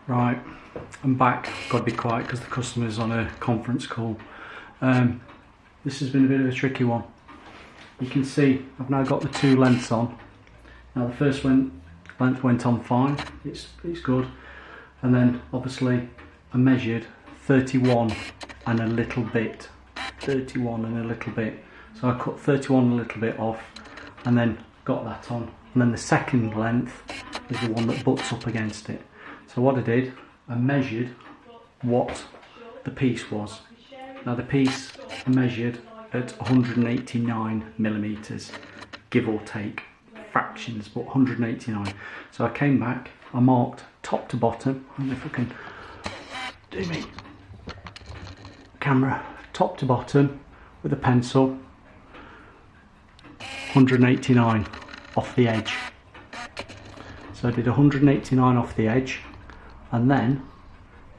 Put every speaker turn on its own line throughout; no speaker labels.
Right, I'm back. Got to be quiet because the customer's on a conference call. This has been a bit of a tricky one. You can see I've now got the two lengths on. Now the first length went on fine, it's good. And then obviously I measured 31 and a little bit. 31 and a little bit. So I cut 31 and a little bit off and then got that on. And then the second length is the one that butts up against it. So what I did, I measured what the piece was. Now the piece I measured at 189 millimeters, give or take fractions, but 189. So I came back, I marked top to bottom. I don't know if I can do me camera, top to bottom with a pencil, 189 off the edge. So I did 189 off the edge, and then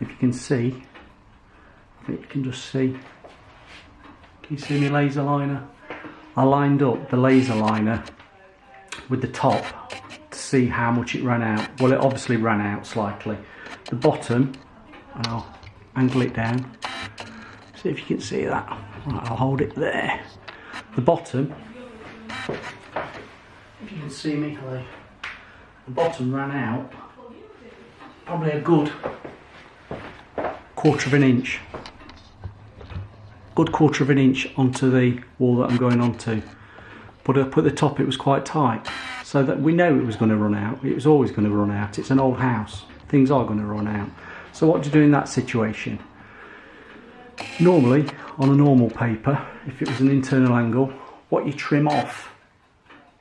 if you can see, I think you can just see, can you see my laser liner? I lined up the laser liner with the top to see how much it ran out. Well, it obviously ran out slightly. The bottom, and I'll angle it down, see if you can see that. Right, I'll hold it there. The bottom, if you can see me, hello. The bottom ran out probably a good quarter of an inch. Good quarter of an inch onto the wall that I'm going onto. But up at the top it was quite tight, so that we know it was going to run out. It was always going to run out. It's an old house. Things are going to run out. So what do you do in that situation? Normally, on a normal paper, if it was an internal angle, what you trim off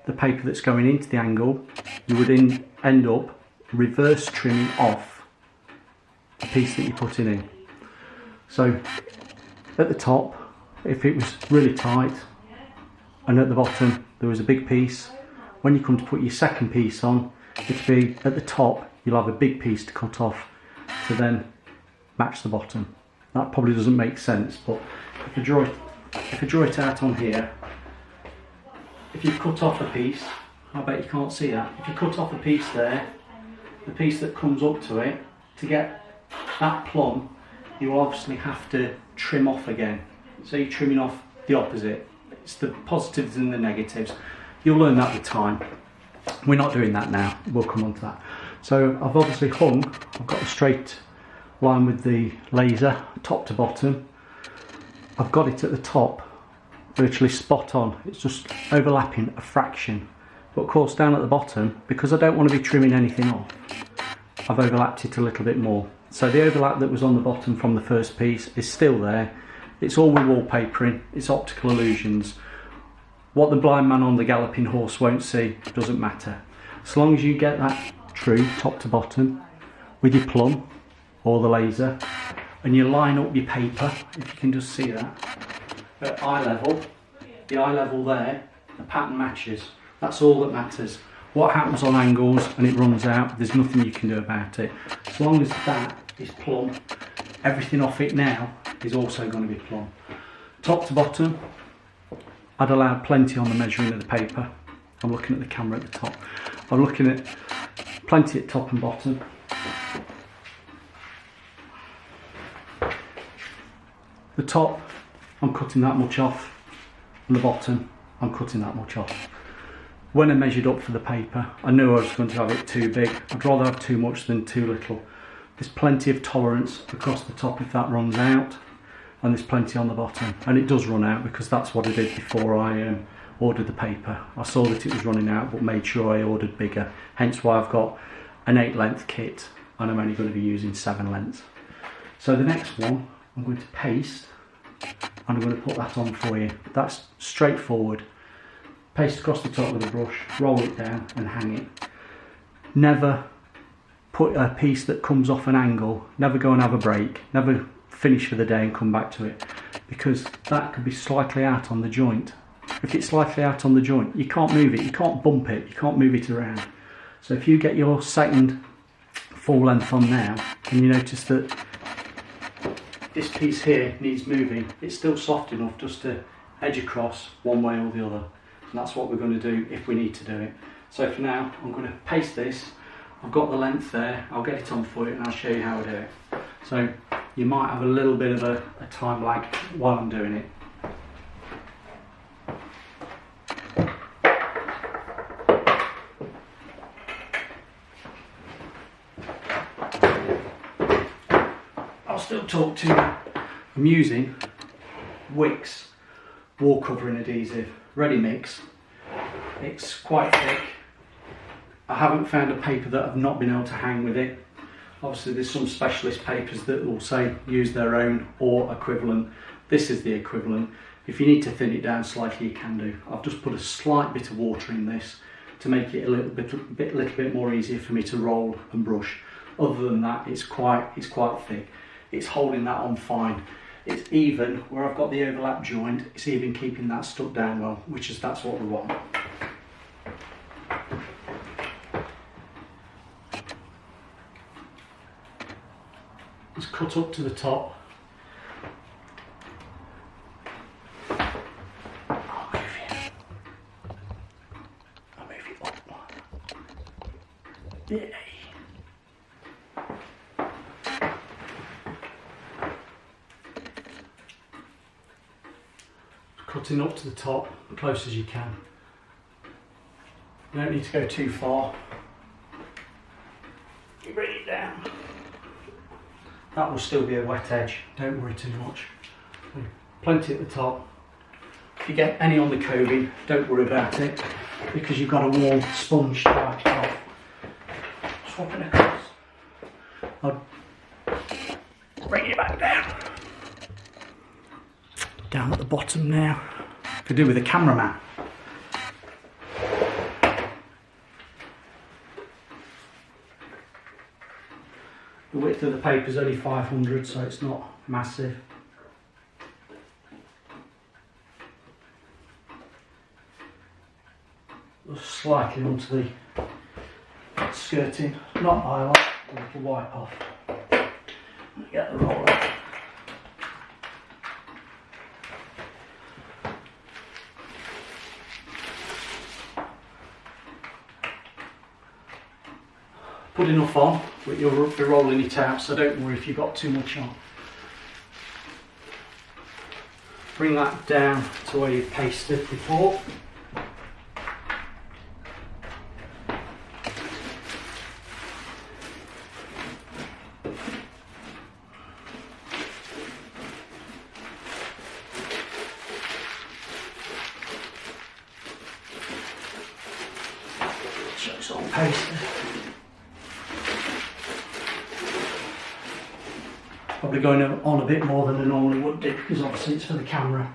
the paper that's going into the angle, you would end up reverse trimming off the piece that you're putting in. So at the top, if it was really tight, and at the bottom there was a big piece, when you come to put your second piece on, it'll be at the top, you'll have a big piece to cut off to then match the bottom. That probably doesn't make sense, but if I draw it out on here, if you cut off a piece, I bet you can't see that. If you cut off a piece there, the piece that comes up to it, to get that plumb, you will obviously have to trim off again. So you're trimming off the opposite. It's the positives and the negatives. You'll learn that with time. We're not doing that now. We'll come on to that. So I've obviously hung, I've got a straight line with the laser, top to bottom. I've got it at the top, virtually spot on. It's just overlapping a fraction. But of course down at the bottom, because I don't want to be trimming anything off, I've overlapped it a little bit more. So the overlap that was on the bottom from the first piece is still there. It's all with wallpapering, it's optical illusions. What the blind man on the galloping horse won't see doesn't matter. As long as you get that true, top to bottom, with your plumb or the laser, and you line up your paper, if you can just see that, at eye level, the eye level there, the pattern matches. That's all that matters. What happens on angles and it runs out, there's nothing you can do about it. As long as that is plumb, everything off it now is also going to be plumb. Top to bottom, I'd allowed plenty on the measuring of the paper. I'm looking at the camera at the top. I'm looking at plenty at top and bottom. The top, I'm cutting that much off, and the bottom, I'm cutting that much off. When I measured up for the paper, I knew I was going to have it too big. I'd rather have too much than too little. There's plenty of tolerance across the top if that runs out, and there's plenty on the bottom. And it does run out because that's what I did before I ordered the paper. I saw that it was running out but made sure I ordered bigger. Hence why I've got an 8 length kit and I'm only going to be using 7 lengths. So the next one, I'm going to paste and I'm going to put that on for you. That's straightforward. Paste across the top with a brush, roll it down and hang it. Never put a piece that comes off an angle, never go and have a break, never finish for the day and come back to it, because that could be slightly out on the joint. If it's slightly out on the joint, you can't move it, you can't bump it, you can't move it around. So if you get your second full length on now and you notice that this piece here needs moving, it's still soft enough just to edge across one way or the other. And that's what we're going to do if we need to do it. So for now, I'm going to paste this I've got the length there, I'll get it on for you and I'll show you how I do it. So you might have a little bit of a time lag while I'm doing it. I'll still talk to you. I'm using Wix wall covering adhesive, ready mix. It's quite thick. I haven't found a paper that I've not been able to hang with it. Obviously there's some specialist papers that will say use their own or equivalent. This is the equivalent. If you need to thin it down slightly, you can do. I've just put a slight bit of water in this to make it a little bit more easier for me to roll and brush. Other than that, it's quite thick. It's holding that on fine. It's even where I've got the overlap joint. It's even keeping that stuck down well, that's what we want. It's cut up to the top. I'll move you up one. Yeah. Cutting up to the top, as close as you can. You don't need to go too far. You bring it down. That will still be a wet edge, don't worry too much. Plenty at the top. If you get any on the coving, don't worry about it, because you've got a warm sponge to wipe it off. Swap it across. I'll bring it back down. Down at the bottom now. Could do with a cameraman. The width of the paper is only 500, so it's not massive. Just slightly onto the skirting, not highlight, a little wipe off. Get the roller. Put enough on, but you'll be rolling it out, so don't worry if you've got too much on. Bring that down to where you've pasted before. So it's all pasted. Probably going on a bit more than I normally would do, because obviously it's for the camera.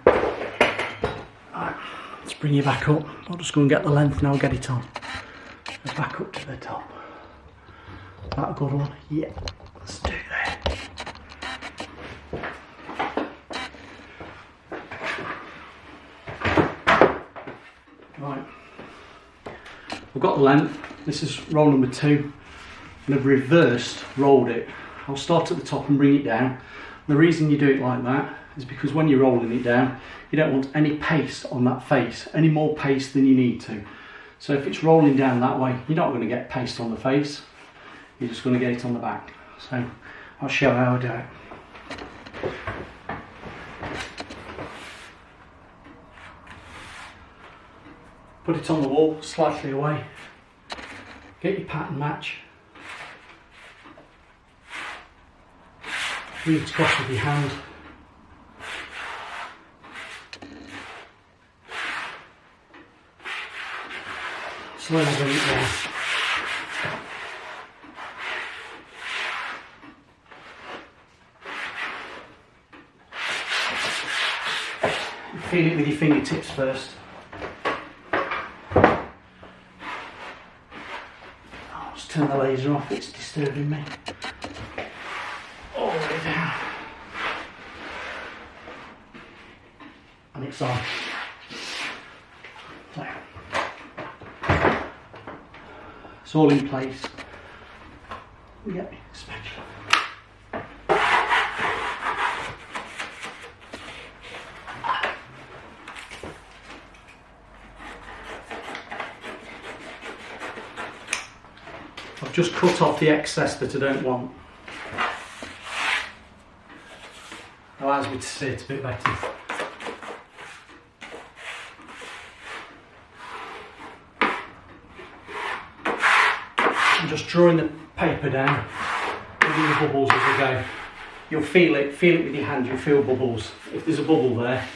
Right, let's bring you back up. I'll just go and get the length now, get it on. Go back up to the top. That a good one? Yeah, let's do that. Right, we've got the length. This is roll number 2, and I've reversed rolled it. I'll start at the top and bring it down. The reason you do it like that is because when you're rolling it down, you don't want any paste on that face, any more paste than you need to. So if it's rolling down that way, you're not going to get paste on the face, you're just going to get it on the back. So I'll show how I do it. Put it on the wall, slightly away, get your pattern match. Bring it across with your hand. Slowly bring it down. Feel it with your fingertips first. I'll just turn the laser off, it's disturbing me. All the way down. And it's on. So, it's all in place. We get me a spatula. I've just cut off the excess that I don't want. Allows me to see it a bit better. I'm just drawing the paper down, putting the bubbles as I go. You'll feel it with your hand, you'll feel bubbles. If there's a bubble there,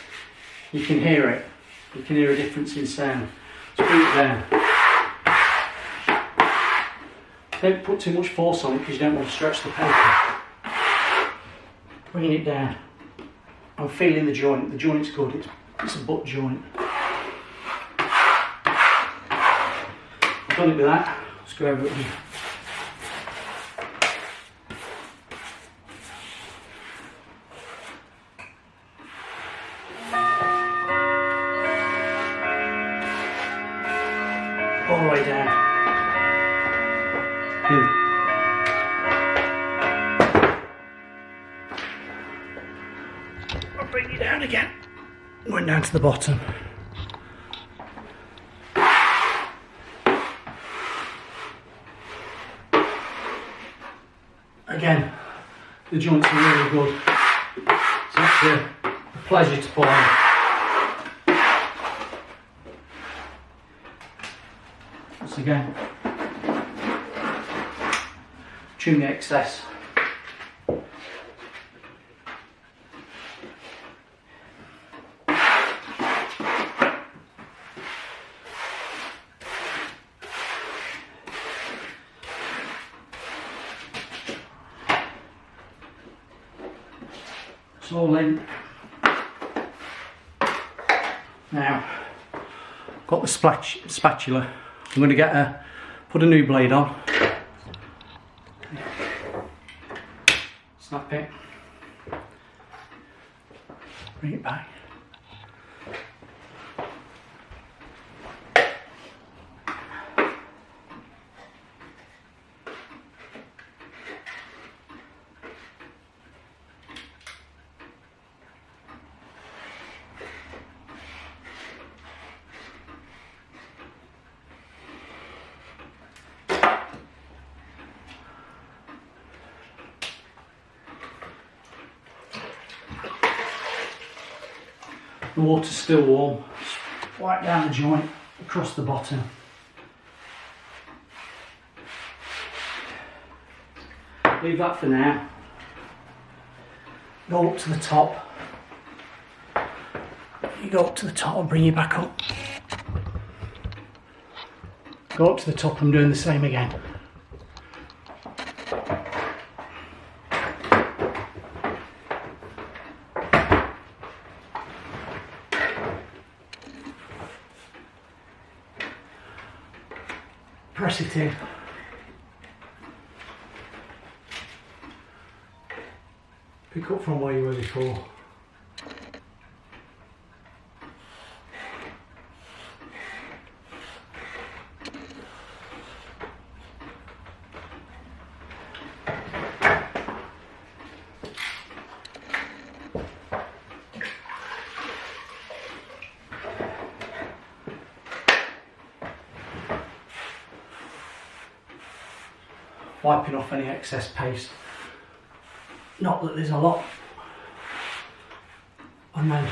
you can hear it. You can hear a difference in sound. So bring it down. Don't put too much force on it because you don't want to stretch the paper. Bringing it down. I'm feeling the joint. The joint's good. It's a butt joint. I've done it with that. Let's go over it with you. All the way down. In. I'll bring you down again. Went down to the bottom. Again, the joints are really good. It's actually a pleasure to pull on. Once again, trim the excess. It's all in. Now, got the spatula. I'm going to put a new blade on. Snap it. Bring it back. The water's still warm. Just wipe down the joint across the bottom. Leave that for now. Go up to the top. You go up to the top and bring you back up. Go up to the top and doing the same again. Press it in. Pick up from where you were before. Wiping off any excess paste. Not that there's a lot. And then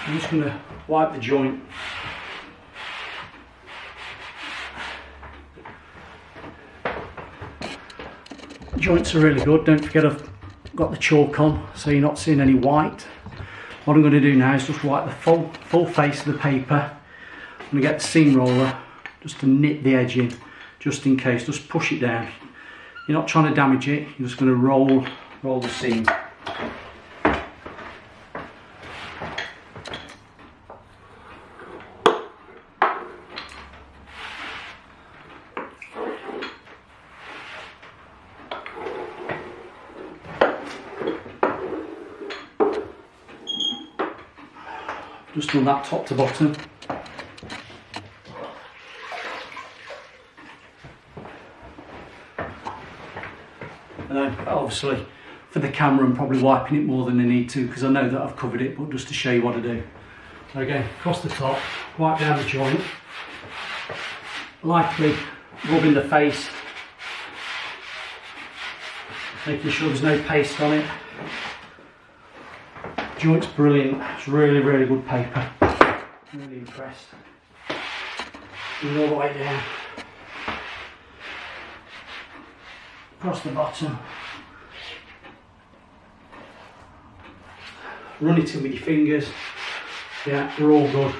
I'm just going to wipe the joint. The joints are really good. Don't forget I've got the chalk on, so you're not seeing any white. What I'm going to do now is just wipe the full face of the paper. I'm going to get the seam roller just to knit the edge in, just in case. Just push it down. You're not trying to damage it, you're just going to roll the seam. Just on that top to bottom. And then obviously for the camera I'm probably wiping it more than I need to because I know that I've covered it, but just to show you what I do. So again, across the top, wipe down the joint, lightly rubbing the face making sure there's no paste on it. Joint's brilliant, it's really, really good paper. Really impressed. And all the way down. Across the bottom. Run it in with your fingers. Yeah, we're all good.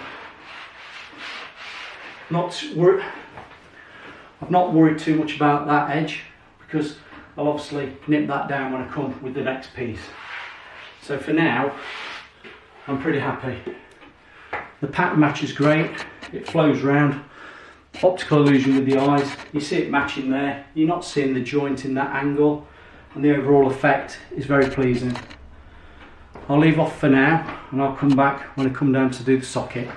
I've not worried too much about that edge because I'll obviously nip that down when I come with the next piece. So for now, I'm pretty happy. The pattern match is great. It flows round. Optical illusion with the eyes. You see it matching there. You're not seeing the joint in that angle, and the overall effect is very pleasing. I'll leave off for now and I'll come back when I come down to do the socket.